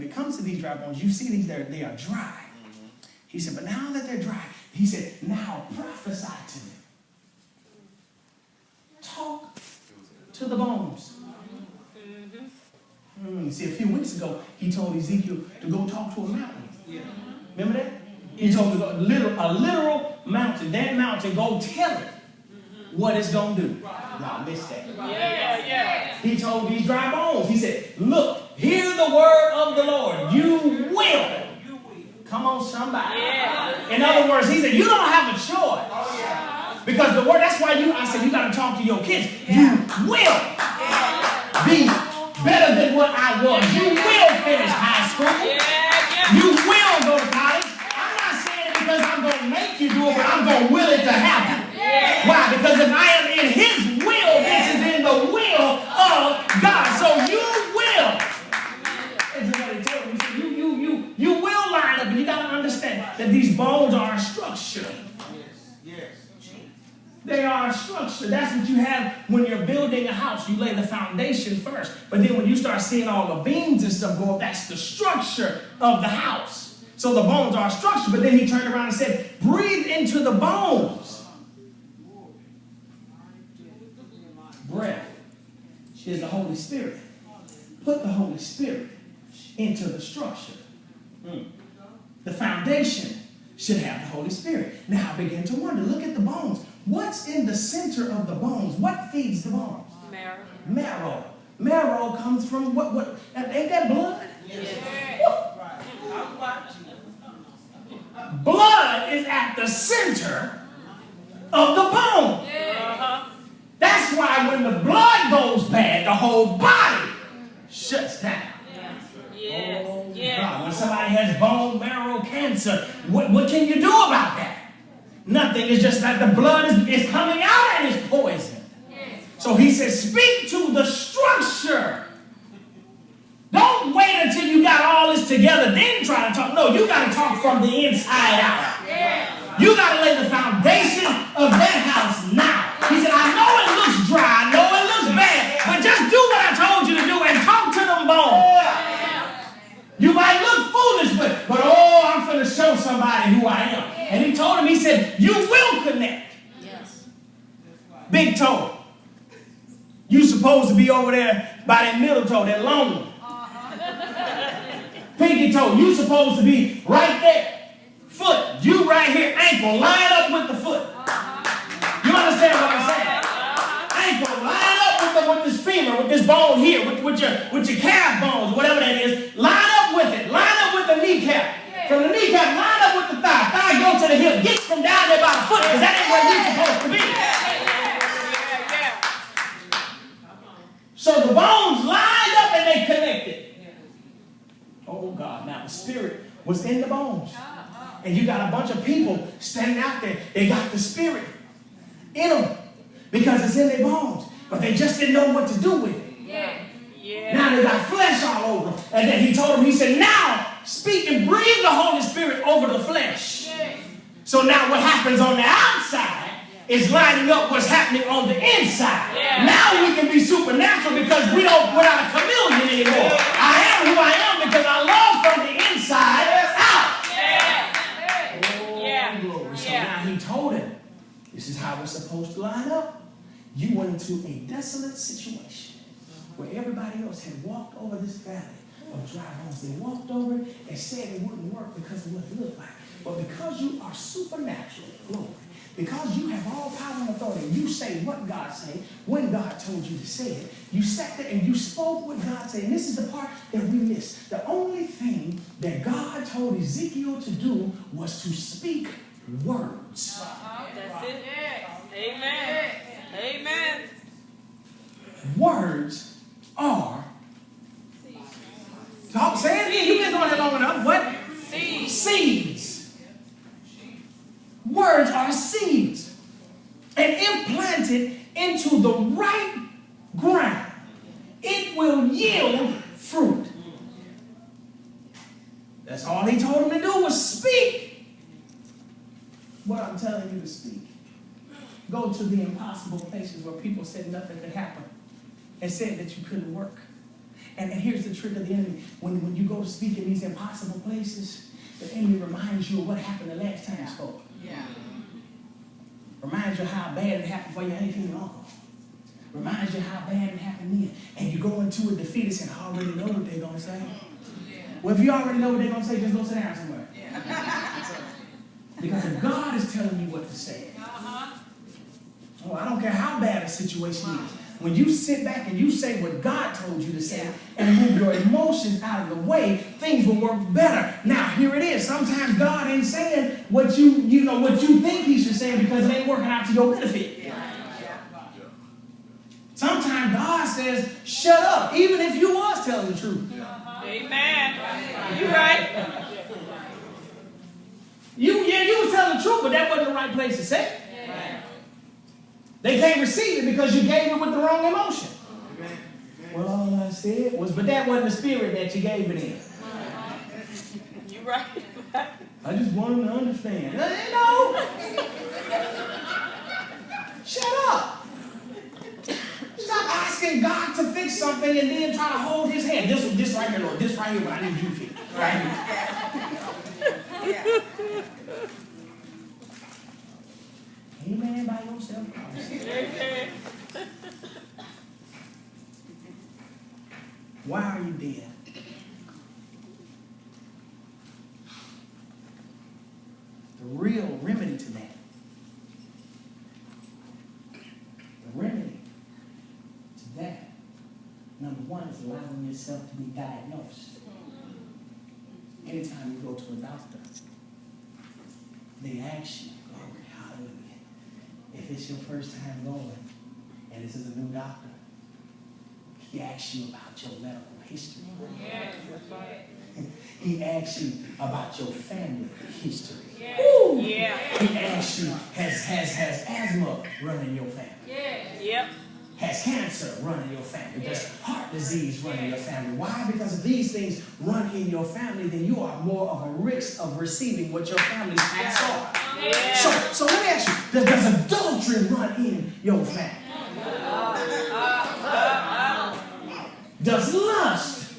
when it comes to these dry bones, you see these, they are dry. He said, but now that they're dry, he said, now prophesy to them. Talk to the bones. See, a few weeks ago, he told Ezekiel to go talk to a mountain. Remember that? He told him to go, a literal mountain. That mountain, go tell it what it's going to do. Y'all missed that. He told these dry bones, he said, look, hear the word of the Lord. You will. Come on, somebody. In other words, he said, you don't have a choice. Because the word, that's why I said, you got to talk to your kids. You will be better than what I was. You will finish high school. You will go to college. I'm not saying it because I'm going to make you do it, but I'm going to will it to happen. Why? Because if I am in his will, this is in the will of God. So you will. You will line up, and you got to understand that these bones are a structure. They are a structure. That's what you have when you're building a house. You lay the foundation first. But then when you start seeing all the beams and stuff go up, that's the structure of the house. So the bones are a structure. But then he turned around and said, breathe into the bones. Breath is the Holy Spirit. Put the Holy Spirit into the structure. The foundation should have the Holy Spirit. Now I begin to wonder, look at the bones. What's in the center of the bones? What feeds the bones? Marrow. Marrow comes from what? Ain't that blood? Blood is at the center of the bone. That's why when the blood goes bad, the whole body shuts down. God, when somebody has bone marrow cancer, what can you do about that? Nothing. It's just that the blood is coming out and it's poisoned. So he says, speak to the structure. Don't wait until you got all this together, then try to talk. No, you got to talk from the inside out. You got to lay the foundation of that house now. He said, I know it looks dry, I know it looks bad, but just do what I told you to do and talk to them bones. You might look foolish, but I'm going to show somebody who I am. And he told him, he said, you will connect. Big toe. You supposed to be over there by that middle toe, that long one. Pinky toe, you supposed to be right there. Foot, you right here. Ankle, line up with the foot. You understand what I'm saying? Ankle, line up with this femur, with this bone here, with your calf bones, whatever that is. Line up with it. Line up with the kneecap. From the kneecap, line up with the thigh. Thigh go to the hip. Get from down there by the foot, because that ain't where you're supposed to be. So the bones lined up and they connected. Oh God, now the spirit was in the bones. And you got a bunch of people standing out there. They got the spirit in them because it's in their bones. But they just didn't know what to do with it. Now they got flesh all over them. And then he told them, he said, now speak and breathe the Holy Spirit over the flesh. So now what happens on the outside is lining up what's happening on the inside. Now we can be supernatural because we're not a chameleon anymore. I am who I am because I love from the inside out. Glory. So now he told him, this is how we're supposed to line up. You went into a desolate situation where everybody else had walked over this valley of dry bones. They walked over it and said it wouldn't work because of what it looked like. But because you are supernatural, glory, because you have all power and authority, you say what God said when God told you to say it. You sat there and you spoke what God said. And this is the part that we miss. The only thing that God told Ezekiel to do was to speak words. That's it. Amen. Amen. Words are. Talk, say it again. You've been doing it long enough. What? Seeds. Words are seeds. And if planted into the right ground, it will yield fruit. That's all he told him to do was speak what I'm telling you to speak. Go to the impossible places where people said nothing could happen and said that you couldn't work. And here's the trick of the enemy. When you go to speak in these impossible places, the enemy reminds you of what happened the last time you spoke. Yeah. Reminds you how bad it happened for your auntie and uncle. Reminds you how bad it happened then. And you go into it defeated and I already know what they're going to say. Well, if you already know what they're going to say, just go sit down somewhere. Because if God is telling you what to say, oh, I don't care how bad a situation is. When you sit back and you say what God told you to say and move your emotions out of the way, things will work better. Now, here it is. Sometimes God ain't saying what you think he should say because it ain't working out to your benefit. Sometimes God says, shut up, even if you was telling the truth. Amen. You're right. You was telling the truth, but that wasn't the right place to say it. They can't receive it because you gave it with the wrong emotion. Well, all I said was, but that wasn't the spirit that you gave it in. You're right. I just want them to understand. No. Shut up. Stop asking God to fix something and then try to hold his hand. This right here, Lord. This right here, what I need you to fix. Right here. Amen by yourself. Why are you dead? The real remedy to that. The remedy to that, number one, is allowing yourself to be diagnosed. Anytime you go to a doctor, they ask you, glory, hallelujah, if it's your first time going, and this is a new doctor, he asks you about your medical history. Yes, that's right. He asks you about your family history. Yeah. Yeah. He asks you, has asthma running in your family? Yep. Has cancer running in your family? Does heart disease run in your family? Why? Because if these things run in your family, then you are more of a risk of receiving what your family's past are. Yeah. So let me ask you, does adultery run in your family? Does lust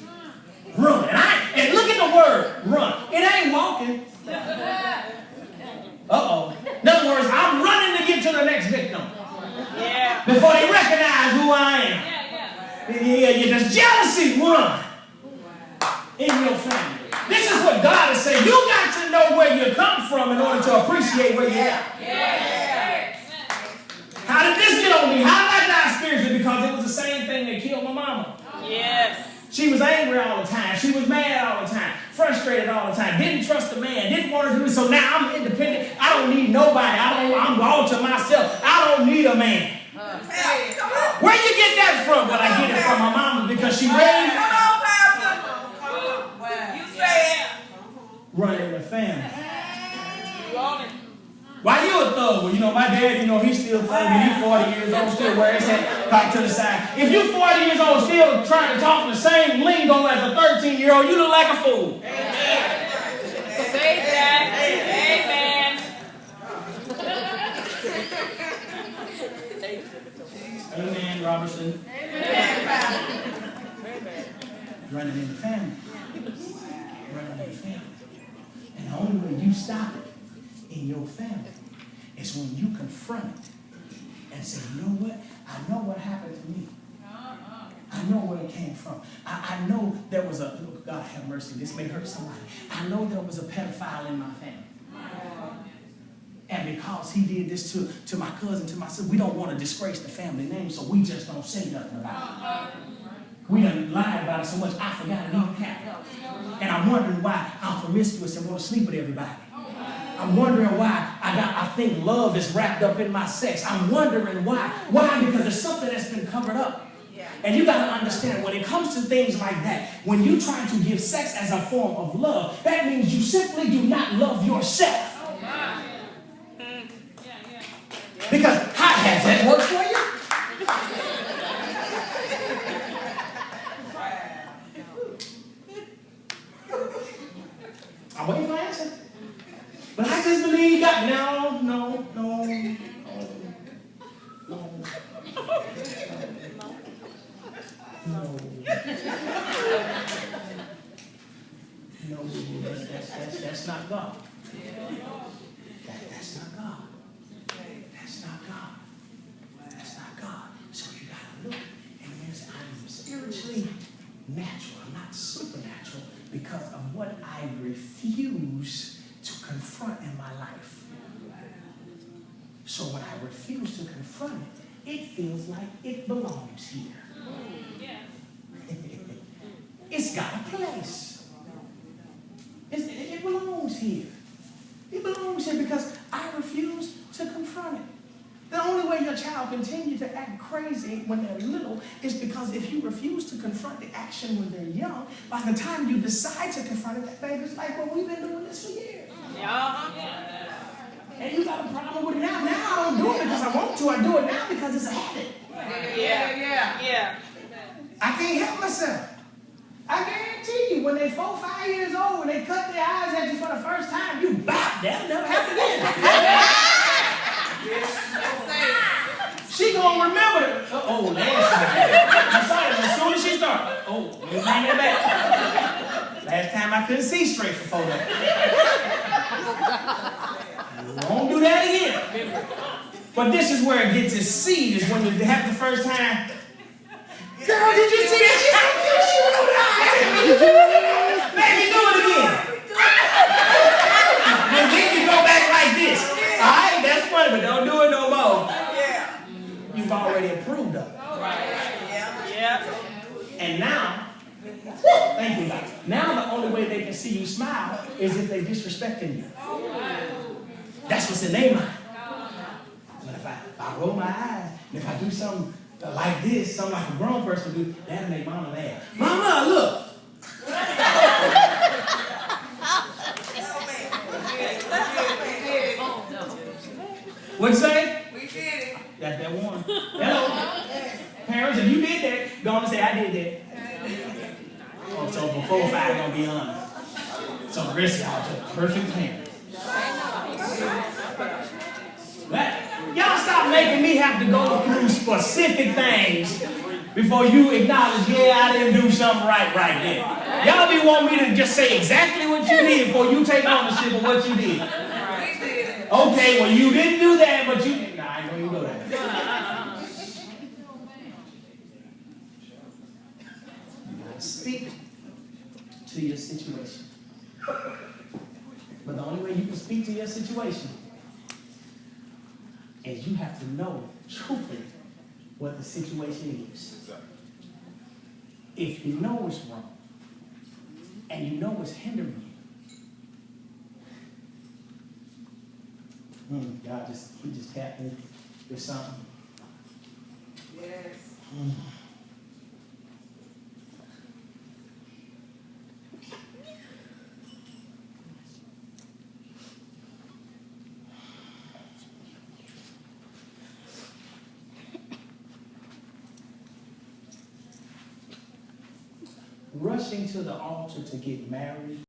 run? And look at the word run. It ain't walking. Uh-oh. In other words, I'm running to get to the next victim. Yeah. Before they recognize who I am. Yeah. Does jealousy run in your family? This is what God is saying. You got to know where you come from in order to appreciate where you're at. Yeah. How did this get on me? How did I die spiritually? Because it was the same thing that killed my mama. Yes. She was angry all the time. She was mad all the time. Frustrated all the time. Didn't trust a man. Didn't want to do it. So now I'm independent. I don't need nobody. I'm all to myself. I don't need a man. Where you get that from? Well, I get it from my mama because she raised. You say it. Running the family. You on it. Why you a thug? Well, my dad, he's still thugging. He's 40 years old, still wearing his head cocked to the side. If you're 40 years old, still trying to talk the same lingo as a 13-year-old, you look like a fool. Amen. Say that. Amen. Amen, Robertson. Amen. Running in the family. Running in the family. And the only way you stop it in your family is when you confront it and say, you know what? I know what happened to me. I know where it came from. I know there was God have mercy, this may hurt somebody. I know there was a pedophile in my family. And because he did this to my cousin, to my sister, we don't want to disgrace the family name, so we just don't say nothing about it. We done lied about it so much, I forgot it even happened. And I'm wondering why I'm promiscuous and want to sleep with everybody. I'm wondering why I think love is wrapped up in my sex. I'm wondering why. Why? Because there's something that's been covered up. And you got to understand, when it comes to things like that, when you try to give sex as a form of love, that means you simply do not love yourself. Because how has that worked for you? I'm waiting for an answer. But I just believe God. No. No, that's not God. That's not God. That's not God. That's not God. So you gotta look and say, I'm spiritually natural. I'm not supernatural because of what I refuse to confront in my life. So when I refuse to confront it, it feels like it belongs here. It's got a place. It belongs here. It belongs here because I refuse to confront it. The only way your child continues to act crazy when they're little is because if you refuse to confront the action when they're young, by the time you decide to confront it, that baby's like, well, we've been doing this for years. And you got a problem with it now. Now I don't do it because I want to. I do it now because it's a habit. Yeah. I can't help myself. I guarantee you, when they're 4, 5 years old, when they cut their eyes at you for the first time, you bop. That'll never happen again. She gonna remember it. Last time. I saw it as soon as she started. Let me bring it back. Last time I couldn't see straight for 4 days. Won't do that again. But this is where it gets its seed, is when you have the first time. Girl, did you see that? She's so cute. She went over there. Let me do it again. And then you go back like this. All right, that's funny, but don't do it no more. You've already approved of it. And now, thank you, God. Now the only way they can see you smile is if they're disrespecting you. That's what's in their mind. But if I roll my eyes, and if I do something like this, something like a grown person do, that'll make mama laugh. Mama, look. What'd you say? We did it. That's that one. Hello. Parents, if you did that, go on and say, I did that. So before 5, gonna be honest. So the rest of y'all just perfect parents. Y'all stop making me have to go through specific things before you acknowledge, I didn't do something right there. Y'all be wanting me to just say exactly what you did before you take ownership of what you did. Okay, well, you didn't do that, but you did. Nah, I ain't gonna even go there. You gotta speak to your situation. But the only way you can speak to your situation is you have to know truthfully what the situation is. If you know it's wrong and you know it's hindering you, he just tapped me with something. Yes. Rushing to the altar to get married